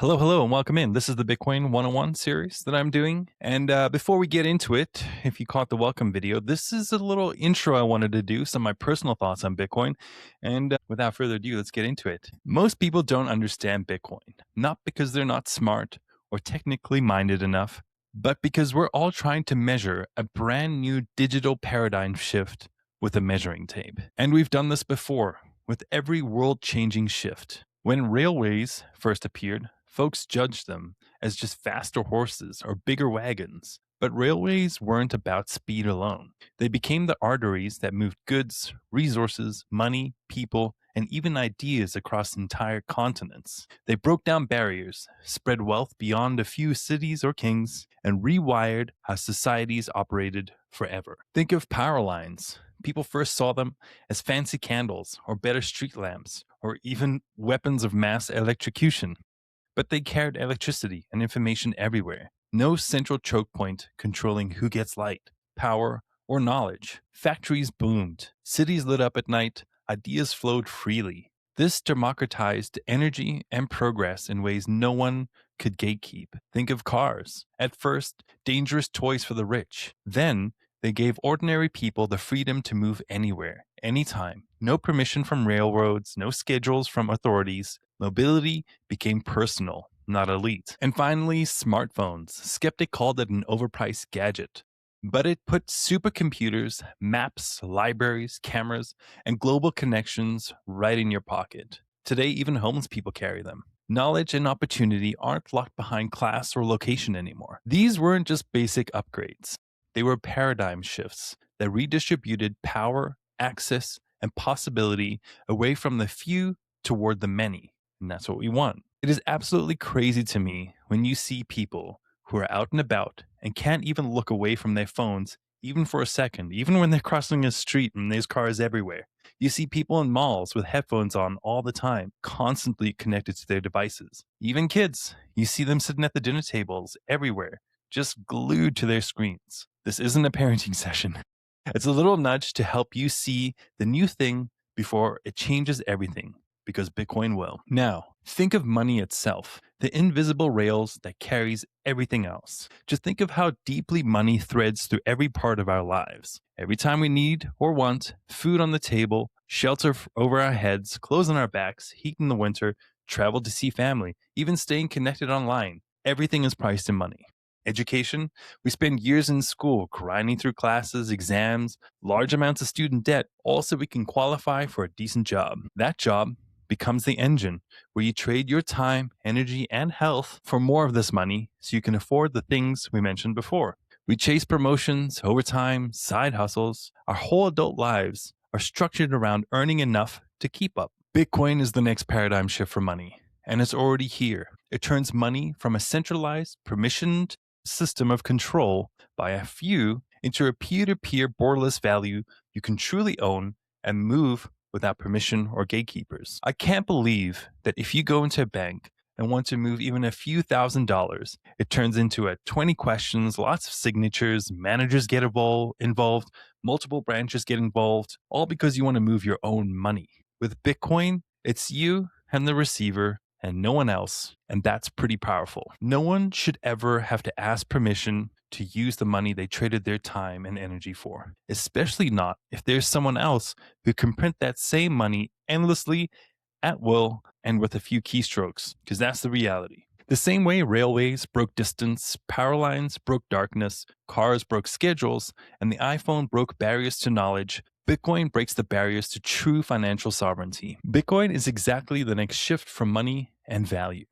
Hello, and welcome in. This is the Bitcoin 101 series that I'm doing. And before we get into it, if you caught the welcome video, this is a little intro I wanted to do, some of my personal thoughts on Bitcoin. And without further ado, let's get into it. Most people don't understand Bitcoin, not because they're not smart or technically minded enough, but because we're all trying to measure a brand new digital paradigm shift with a measuring tape. And we've done this before with every world-changing shift. When railways first appeared, folks judged them as just faster horses or bigger wagons. But railways weren't about speed alone. They became the arteries that moved goods, resources, money, people, and even ideas across entire continents. They broke down barriers, spread wealth beyond a few cities or kings, and rewired how societies operated forever. Think of power lines. People first saw them as fancy candles or better street lamps or even weapons of mass electrocution. But they carried electricity and information everywhere. No central choke point controlling who gets light, power, or knowledge. Factories boomed. Cities lit up at night. Ideas flowed freely. This democratized energy and progress in ways no one could gatekeep. Think of cars. At first, dangerous toys for the rich. Then, they gave ordinary people the freedom to move anywhere, anytime. No permission from railroads, no schedules from authorities. Mobility became personal, not elite. And finally, smartphones. Skeptic called it an overpriced gadget. But it put supercomputers, maps, libraries, cameras, and global connections right in your pocket. Today, even homeless people carry them. Knowledge and opportunity aren't locked behind class or location anymore. These weren't just basic upgrades. They were paradigm shifts that redistributed power, access, and possibility away from the few toward the many. And that's what we want. It is absolutely crazy to me when you see people who are out and about and can't even look away from their phones, even for a second, even when they're crossing a street and there's cars everywhere. You see people in malls with headphones on all the time, constantly connected to their devices. Even kids, you see them sitting at the dinner tables everywhere, just glued to their screens. This isn't a parenting session. It's a little nudge to help you see the new thing before it changes everything, because Bitcoin will. Now, think of money itself, the invisible rails that carries everything else. Just think of how deeply money threads through every part of our lives. Every time we need or want food on the table, shelter over our heads, clothes on our backs, heat in the winter, travel to see family, even staying connected online, everything is priced in money. Education, we spend years in school grinding through classes, exams, large amounts of student debt, all so we can qualify for a decent job. That job becomes the engine where you trade your time, energy, and health for more of this money so you can afford the things we mentioned before. We chase promotions, overtime, side hustles. Our whole adult lives are structured around earning enough to keep up. Bitcoin is the next paradigm shift for money, and it's already here. It turns money from a centralized, permissioned system of control by a few into a peer-to-peer borderless value you can truly own and move without permission or gatekeepers. I can't believe that if you go into a bank and want to move even a few $1,000s, it turns into a 20 questions, lots of signatures, managers get involved, multiple branches get involved, all because you want to move your own money. With Bitcoin, it's you and the receiver and no one else, and that's pretty powerful. No one should ever have to ask permission to use the money they traded their time and energy for, especially not if there's someone else who can print that same money endlessly, at will, and with a few keystrokes, because that's the reality. The same way railways broke distance, power lines broke darkness, cars broke schedules, and the iPhone broke barriers to knowledge, Bitcoin breaks the barriers to true financial sovereignty. Bitcoin is exactly the next shift from money and value.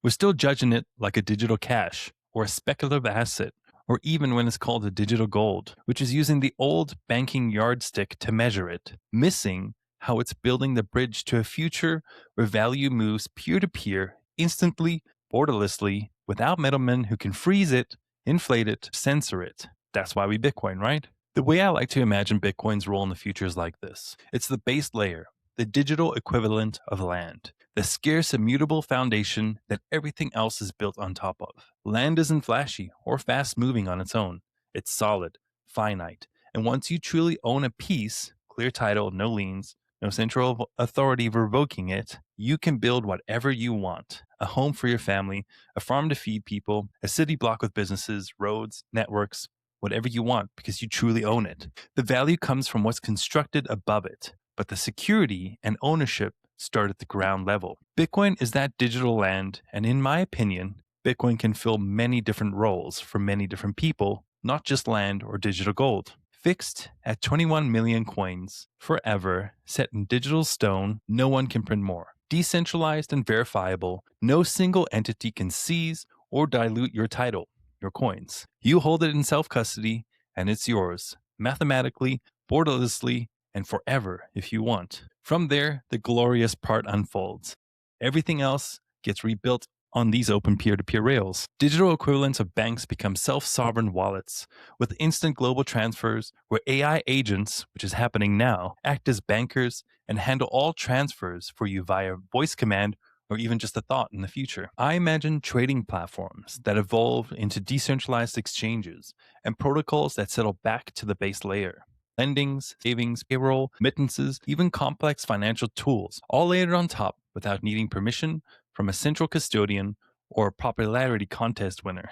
We're still judging it like a digital cash or a speculative asset, or even when it's called a digital gold, which is using the old banking yardstick to measure it, missing how it's building the bridge to a future where value moves peer-to-peer, instantly, borderlessly, without middlemen who can freeze it, inflate it, censor it. That's why we Bitcoin, right? The way I like to imagine Bitcoin's role in the future is like this. It's the base layer, the digital equivalent of land, the scarce immutable foundation that everything else is built on top of. Land isn't flashy or fast-moving on its own. It's solid, finite, and once you truly own a piece, clear title, no liens, no central authority revoking it, you can build whatever you want. a home for your family, a farm to feed people, a city block with businesses, roads, networks, whatever you want because you truly own it. The value comes from what's constructed above it, but the security and ownership start at the ground level. Bitcoin is that digital land, and in my opinion, Bitcoin can fill many different roles for many different people, not just land or digital gold. Fixed at 21 million coins, forever, set in digital stone, no one can print more. Decentralized and verifiable, no single entity can seize or dilute your title, your coins. You hold it in self-custody, and it's yours, mathematically, borderlessly, and forever if you want. From there, the glorious part unfolds. Everything else gets rebuilt on these open peer-to-peer rails. Digital equivalents of banks become self-sovereign wallets with instant global transfers where AI agents, which is happening now, act as bankers and handle all transfers for you via voice command or even just a thought in the future. I imagine trading platforms that evolve into decentralized exchanges and protocols that settle back to the base layer. Lendings, savings, payroll, remittances, even complex financial tools, all layered on top without needing permission from a central custodian or a popularity contest winner.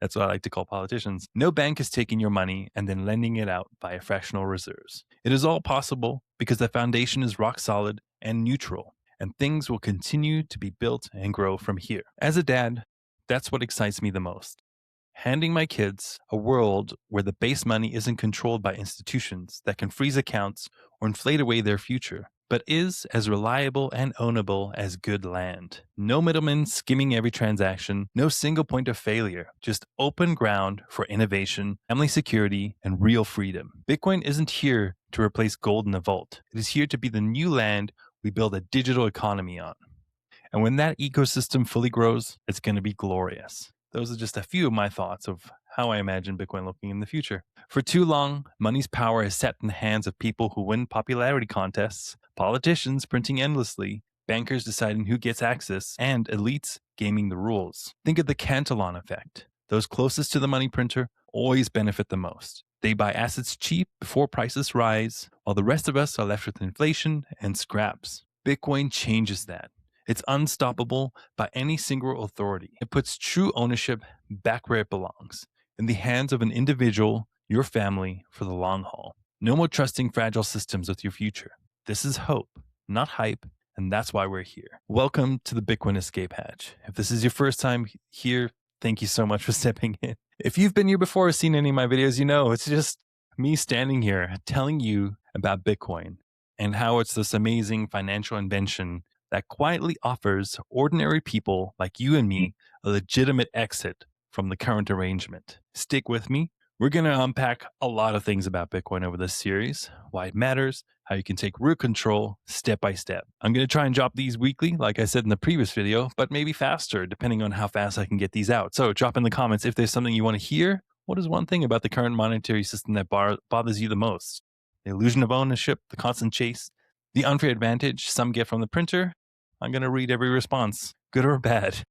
That's what I like to call politicians. No bank is taking your money and then lending it out via fractional reserves. It is all possible because the foundation is rock solid and neutral, and things will continue to be built and grow from here. As a dad, that's what excites me the most. Handing my kids a world where the base money isn't controlled by institutions that can freeze accounts or inflate away their future, but is as reliable and ownable as good land. No middlemen skimming every transaction, no single point of failure, just open ground for innovation, family security, and real freedom. Bitcoin isn't here to replace gold in a vault. It is here to be the new land we build a digital economy on. And when that ecosystem fully grows, it's going to be glorious. Those are just a few of my thoughts of how I imagine Bitcoin looking in the future. For too long, money's power is set in the hands of people who win popularity contests, politicians printing endlessly, bankers deciding who gets access, and elites gaming the rules. Think of the Cantillon effect. Those closest to the money printer always benefit the most. They buy assets cheap before prices rise, while the rest of us are left with inflation and scraps. Bitcoin changes that. It's unstoppable by any single authority. It puts true ownership back where it belongs, in the hands of an individual, your family, for the long haul. No more trusting fragile systems with your future. This is hope, not hype, and that's why we're here. Welcome to the Bitcoin Escape Hatch. If this is your first time here, thank you so much for stepping in. If you've been here before or seen any of my videos, you know it's just me standing here telling you about Bitcoin and how it's this amazing financial invention that quietly offers ordinary people like you and me a legitimate exit from the current arrangement. Stick with me. We're going to unpack a lot of things about Bitcoin over this series, why it matters, how you can take real control step by step. I'm going to try and drop these weekly, like I said in the previous video, but maybe faster, depending on how fast I can get these out. So drop in the comments if there's something you want to hear. What is one thing about the current monetary system that bothers you the most? The illusion of ownership, the constant chase, the unfair advantage some get from the printer. I'm going to read every response, good or bad.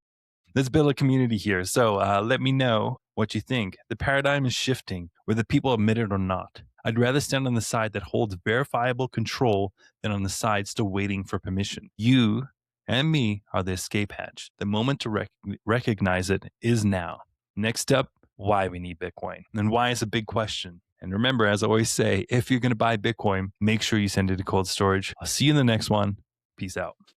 Let's build a community here. So let me know what you think. The paradigm is shifting, whether people admit it or not. I'd rather stand on the side that holds verifiable control than on the side still waiting for permission. You and me are the escape hatch. The moment to recognize it is now. Next up, why we need Bitcoin. And why is a big question. And remember, as I always say, if you're going to buy Bitcoin, make sure you send it to cold storage. I'll see you in the next one. Peace out.